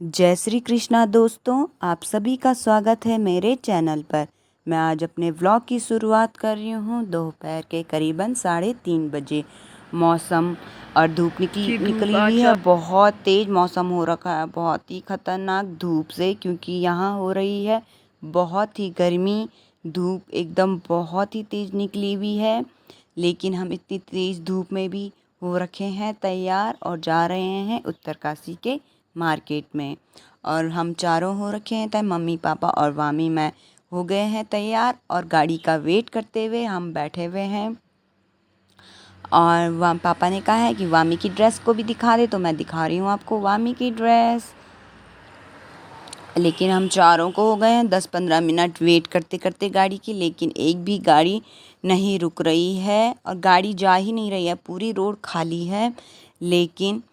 जय श्री कृष्णा दोस्तों, आप सभी का स्वागत है मेरे चैनल पर। मैं आज अपने व्लॉग की शुरुआत कर रही हूँ दोपहर के करीबन 3:30 बजे। मौसम और धूप निकली हुई है। बहुत तेज़ मौसम हो रखा है, बहुत ही ख़तरनाक धूप से, क्योंकि यहाँ हो रही है बहुत ही गर्मी। धूप एकदम बहुत ही तेज़ निकली हुई है, लेकिन हम इतनी तेज़ धूप में भी हो रखे हैं तैयार और जा रहे हैं उत्तरकाशी के मार्केट में। और हम चारों हो रखे हैं, मम्मी पापा और वामी मैं हो गए हैं तैयार, और गाड़ी का वेट करते हुए हम बैठे हुए हैं। और पापा ने कहा है कि वामी की ड्रेस को भी दिखा दे, तो मैं दिखा रही हूँ आपको वामी की ड्रेस। लेकिन हम चारों को हो गए हैं 10-15 मिनट वेट करते करते गाड़ी की, लेकिन एक भी गाड़ी नहीं रुक रही है और गाड़ी जा ही नहीं रही है, पूरी रोड खाली है। लेकिन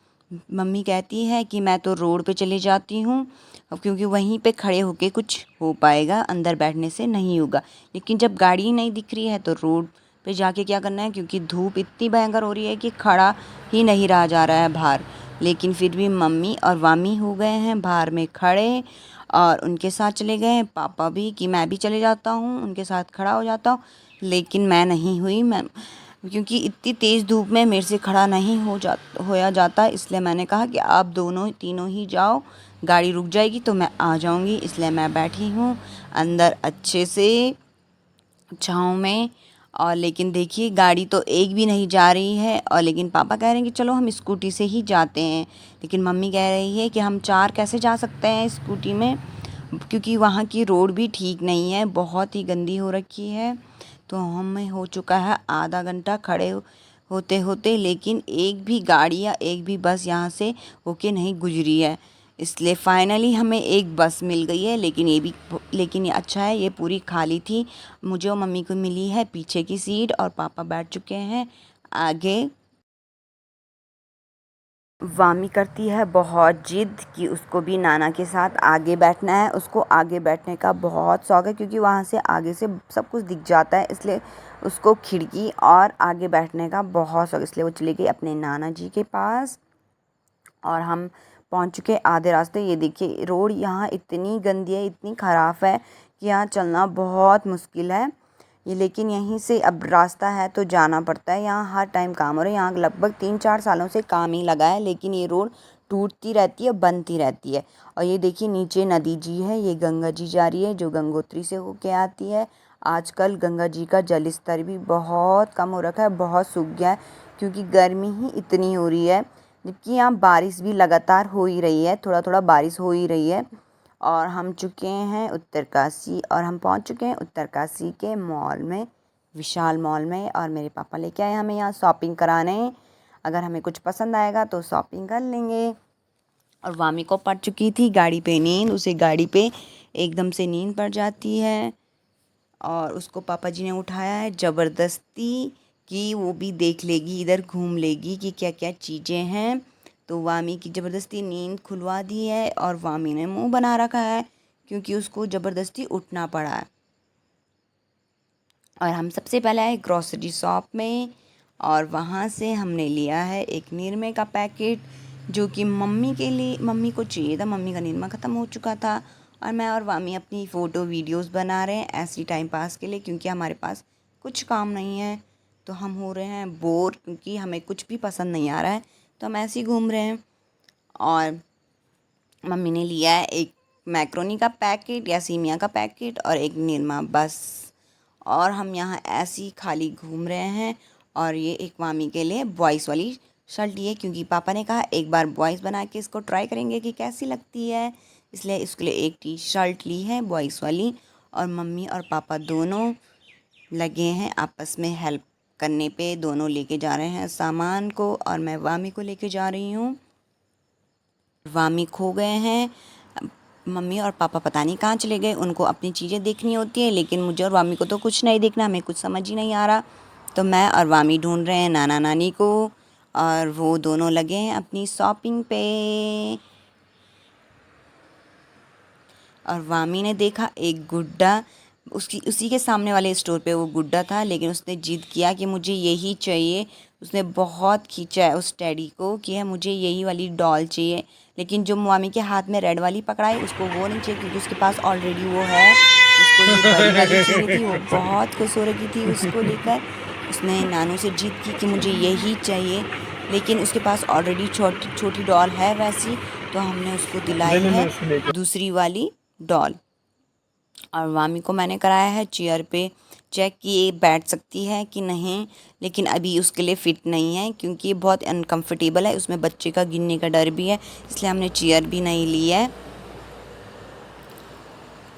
मम्मी कहती है कि मैं तो रोड पे चले जाती हूँ, क्योंकि वहीं पे खड़े होके कुछ हो पाएगा, अंदर बैठने से नहीं होगा। लेकिन जब गाड़ी नहीं दिख रही है तो रोड पे जाके क्या करना है, क्योंकि धूप इतनी भयंकर हो रही है कि खड़ा ही नहीं रहा जा रहा है बाहर। लेकिन फिर भी मम्मी और वामी हो गए हैं बाहर में खड़े, और उनके साथ चले गए हैं पापा भी, कि मैं भी चले जाता हूँ उनके साथ खड़ा हो जाता हूँ। लेकिन मैं नहीं हुई, मैं क्योंकि इतनी तेज़ धूप में मेरे से खड़ा नहीं होया जाता, इसलिए मैंने कहा कि आप दोनों तीनों ही जाओ, गाड़ी रुक जाएगी तो मैं आ जाऊँगी। इसलिए मैं बैठी हूँ अंदर अच्छे से छाँव में। और लेकिन देखिए गाड़ी तो एक भी नहीं जा रही है, और लेकिन पापा कह रहे हैं कि चलो हम स्कूटी से ही जाते हैं। लेकिन मम्मी कह रही है कि हम चार कैसे जा सकते हैं स्कूटी में, क्योंकि वहाँ की रोड भी ठीक नहीं है, बहुत ही गंदी हो रखी है। तो हमें हो चुका है आधा घंटा खड़े होते होते, लेकिन एक भी गाड़ी या एक भी बस यहाँ से होके नहीं गुजरी है। इसलिए फाइनली हमें एक बस मिल गई है, लेकिन ये अच्छा है, ये पूरी खाली थी। मुझे और मम्मी को मिली है पीछे की सीट, और पापा बैठ चुके हैं आगे। वामी करती है बहुत जिद कि उसको भी नाना के साथ आगे बैठना है। उसको आगे बैठने का बहुत शौक है, क्योंकि वहाँ से आगे से सब कुछ दिख जाता है, इसलिए उसको खिड़की और आगे बैठने का बहुत शौक, इसलिए वो चली गई अपने नाना जी के पास। और हम पहुँच चुके आधे रास्ते। ये देखिए रोड यहाँ इतनी गंदी है, इतनी ख़राब है कि यहाँ चलना बहुत मुश्किल है। ये लेकिन यहीं से अब रास्ता है तो जाना पड़ता है। यहाँ हर टाइम काम हो रहा है, यहाँ लगभग 3-4 सालों से काम ही लगा है, लेकिन ये रोड टूटती रहती है, बनती रहती है। और ये देखिए नीचे नदी जी है, ये गंगा जी जा रही है जो गंगोत्री से होके आती है। आजकल गंगा जी का जल स्तर भी बहुत कम हो रखा है, बहुत सूख गया है, क्योंकि गर्मी ही इतनी हो रही है। जबकि यहाँ बारिश भी लगातार हो ही रही है, थोड़ा थोड़ा बारिश हो ही रही है। और हम चुके हैं उत्तरकाशी, और हम पहुँच चुके हैं उत्तरकाशी के मॉल में, विशाल मॉल में। और मेरे पापा लेके आए हमें यहाँ शॉपिंग कराने। अगर हमें कुछ पसंद आएगा तो शॉपिंग कर लेंगे। और वामी को पड़ चुकी थी गाड़ी पे नींद, उसे गाड़ी पे एकदम से नींद पड़ जाती है, और उसको पापा जी ने उठाया है ज़बरदस्ती कि वो भी देख लेगी, इधर घूम लेगी कि क्या क्या चीज़ें हैं। तो वामी की ज़बरदस्ती नींद खुलवा दी है, और वामी ने मुंह बना रखा है, क्योंकि उसको ज़बरदस्ती उठना पड़ा है। और हम सबसे पहले आए ग्रॉसरी शॉप में, और वहाँ से हमने लिया है एक निरमे का पैकेट, जो कि मम्मी के लिए, मम्मी को चाहिए था, मम्मी का निरमा ख़त्म हो चुका था। और मैं और वामी अपनी फ़ोटो वीडियोस बना रहे हैं ऐसी टाइम पास के लिए, क्योंकि हमारे पास कुछ काम नहीं है, तो हम हो रहे हैं बोर, क्योंकि हमें कुछ भी पसंद नहीं आ रहा है, तो हम ऐसे ही घूम रहे हैं। और मम्मी ने लिया है एक मैक्रोनी का पैकेट या सीमिया का पैकेट, और एक निरमा, बस। और हम यहाँ ऐसे ही खाली घूम रहे हैं। और ये एक मामी के लिए बॉयज़ वाली शर्ट ली है, क्योंकि पापा ने कहा एक बार बॉयज़ बना के इसको ट्राई करेंगे कि कैसी लगती है, इसलिए इसके लिए एक टी शर्ट ली है बॉयज़ वाली। और मम्मी और पापा दोनों लगे हैं आपस में हेल्प करने पे, दोनों लेके जा रहे हैं सामान को, और मैं वामी को लेके जा रही हूँ। वामी खो गए हैं, मम्मी और पापा पता नहीं कहाँ चले गए, उनको अपनी चीज़ें देखनी होती है, लेकिन मुझे और वामी को तो कुछ नहीं देखना, हमें कुछ समझ ही नहीं आ रहा। तो मैं और वामी ढूंढ रहे हैं नाना नानी को, और वो दोनों लगे हैं अपनी शॉपिंग पे। और वामी ने देखा एक गुड्डा उसी के सामने वाले स्टोर पे वो गुड्डा था, लेकिन उसने जिद किया कि मुझे यही चाहिए। उसने बहुत खींचा है उस टेडी को कि है मुझे यही वाली डॉल चाहिए, लेकिन जो मामी के हाथ में रेड वाली पकड़ाई उसको वो नहीं चाहिए, क्योंकि उसके पास ऑलरेडी वो है। उसको जो बड़ी वाली चाहिए थी, वो बहुत खुश हो रही थी उसको लेकर। उसने नानू से जिद की कि मुझे यही चाहिए, लेकिन उसके पास ऑलरेडी छोटी छोटी डॉल है वैसी, तो हमने उसको दिलाई है दूसरी वाली डॉल। और वामी को मैंने कराया है चेयर पे चेक कि ये बैठ सकती है कि नहीं, लेकिन अभी उसके लिए फ़िट नहीं है क्योंकि ये बहुत अनकंफर्टेबल है, उसमें बच्चे का गिरने का डर भी है, इसलिए हमने चेयर भी नहीं ली है।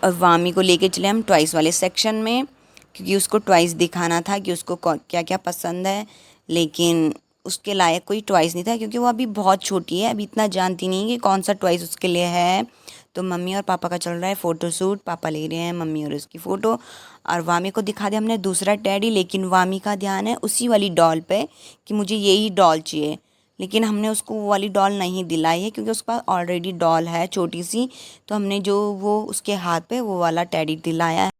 और वामी को लेके चले हम टॉयज़ वाले सेक्शन में, क्योंकि उसको टॉयज़ दिखाना था कि उसको क्या क्या पसंद है, लेकिन उसके लायक कोई टॉयज़ नहीं था क्योंकि वो अभी बहुत छोटी है, अभी इतना जानती नहीं कि कौन सा टॉयज़ उसके लिए है। तो मम्मी और पापा का चल रहा है फ़ोटो शूट, पापा ले रहे हैं मम्मी और उसकी फ़ोटो। और वामी को दिखा दिया हमने दूसरा टेडी, लेकिन वामी का ध्यान है उसी वाली डॉल पे कि मुझे यही डॉल चाहिए, लेकिन हमने उसको वो वाली डॉल नहीं दिलाई है क्योंकि उसके पास ऑलरेडी डॉल है छोटी सी। तो हमने जो वो उसके हाथ पे वो वाला टेडी दिलाया है।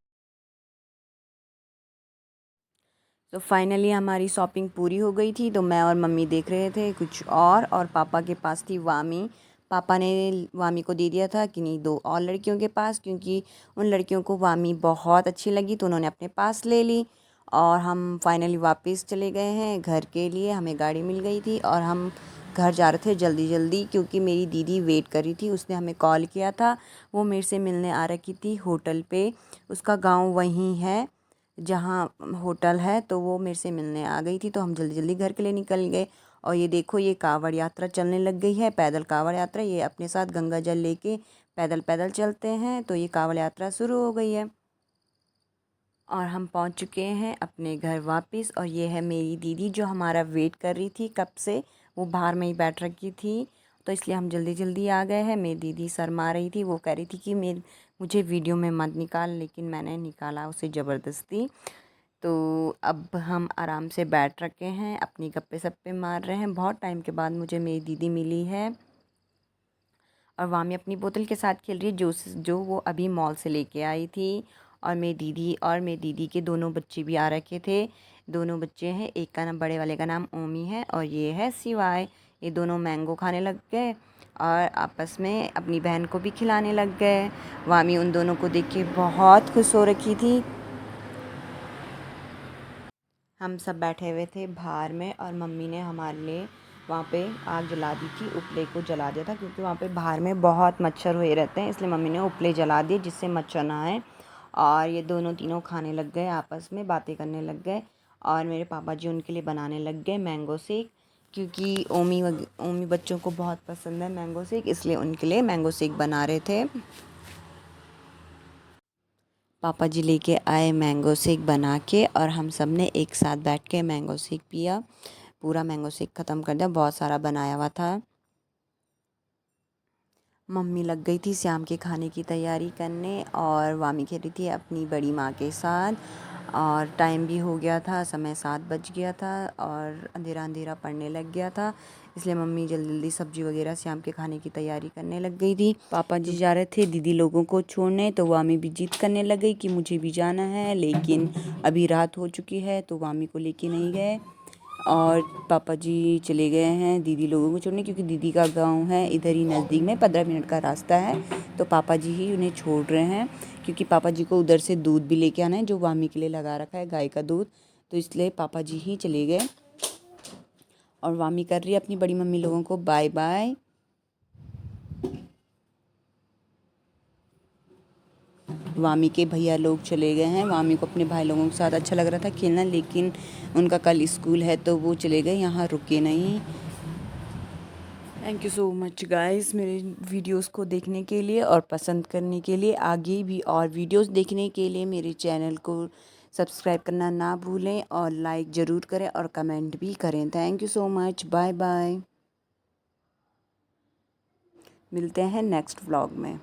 तो फाइनली हमारी शॉपिंग पूरी हो गई थी, तो मैं और मम्मी देख रहे थे कुछ और पापा के पास थी वामी। पापा ने वामी को दे दिया था कि नहीं दो और लड़कियों के पास, क्योंकि उन लड़कियों को वामी बहुत अच्छी लगी तो उन्होंने अपने पास ले ली। और हम फाइनली वापस चले गए हैं घर के लिए, हमें गाड़ी मिल गई थी और हम घर जा रहे थे जल्दी जल्दी, क्योंकि मेरी दीदी वेट कर रही थी, उसने हमें कॉल किया था। वो मेरे से मिलने आ रखी थी होटल पे, उसका गांव वहीं है जहाँ होटल है, तो वो मेरे से मिलने आ गई थी, तो हम जल्दी जल्दी घर के लिए निकल गए। और ये देखो ये कावड़ यात्रा चलने लग गई है, पैदल कावड़ यात्रा, ये अपने साथ गंगा जल लेके पैदल पैदल चलते हैं, तो ये कावड़ यात्रा शुरू हो गई है। और हम पहुंच चुके हैं अपने घर वापस। और ये है मेरी दीदी जो हमारा वेट कर रही थी कब से, वो बाहर में ही बैठ रखी थी, तो इसलिए हम जल्दी जल्दी आ गए हैं। मेरी दीदी शर्मा रही थी, वो कह रही थी कि मुझे वीडियो में मत निकाल, लेकिन मैंने निकाला उसे ज़बरदस्ती। तो अब हम आराम से बैठ रखे हैं, अपनी गप्पे सप्पे मार रहे हैं। बहुत टाइम के बाद मुझे मेरी दीदी मिली है। और वामी अपनी बोतल के साथ खेल रही है जो वो अभी मॉल से लेके आई थी। और मेरी दीदी के दोनों बच्चे भी आ रखे थे, दोनों बच्चे हैं, एक का नाम बड़े वाले का नाम ओमी है और ये है सिवाय। ये दोनों मैंगो खाने लग गए और आपस में अपनी बहन को भी खिलाने लग गए। वामी उन दोनों को देख के बहुत खुश हो रखी थी। हम सब बैठे हुए थे बाहर में और मम्मी ने हमारे लिए वहाँ पे आग जला दी थी, उपले को जला दिया था, क्योंकि वहाँ पे बाहर में बहुत मच्छर हुए रहते हैं, इसलिए मम्मी ने उपले जला दिए जिससे मच्छर ना आए। और ये दोनों तीनों खाने लग गए, आपस में बातें करने लग गए। और मेरे पापा जी उनके लिए बनाने लग गए मैंगो शेक, क्योंकि ओमी बच्चों को बहुत पसंद है मैंगो शेक, इसलिए उनके लिए मैंगो शेक बना रहे थे। पापा जी लेके आए मैंगो शेक बना के और हम सब ने एक साथ बैठ के मैंगो शेक पिया, पूरा मैंगो शेक ख़त्म कर दिया, बहुत सारा बनाया हुआ था। मम्मी लग गई थी शाम के खाने की तैयारी करने और वामी खेल रही थी अपनी बड़ी माँ के साथ। और टाइम भी हो गया था, समय 7 बज गया था और अंधेरा अंधेरा पड़ने लग गया था, इसलिए मम्मी जल्दी जल्दी सब्जी वगैरह शाम के खाने की तैयारी करने लग गई थी। पापा जी जा रहे थे दीदी लोगों को छोड़ने, तो वामी भी जिद करने लग गई कि मुझे भी जाना है, लेकिन अभी रात हो चुकी है तो वामी को लेके नहीं गए। और पापा जी चले गए हैं दीदी लोगों को छोड़ने, क्योंकि दीदी का गांव है इधर ही नज़दीक में, 15 मिनट का रास्ता है, तो पापा जी ही उन्हें छोड़ रहे हैं, क्योंकि पापा जी को उधर से दूध भी लेके आना है जो वामी के लिए लगा रखा है, गाय का दूध, तो इसलिए पापा जी ही चले गए। और वामी कर रही है अपनी बड़ी मम्मी लोगों को बाय बाय। वामी के भैया लोग चले गए हैं, वामी को अपने भाई लोगों के साथ अच्छा लग रहा था खेलना, लेकिन उनका कल स्कूल है तो वो चले गए, यहाँ रुके नहीं। Thank you so much guys मेरे वीडियोस को देखने के लिए और पसंद करने के लिए। आगे भी और वीडियोस देखने के लिए मेरे चैनल को सब्सक्राइब करना ना भूलें और लाइक ज़रूर करें और कमेंट भी करें। Thank you so much, bye bye, मिलते हैं नेक्स्ट व्लॉग में।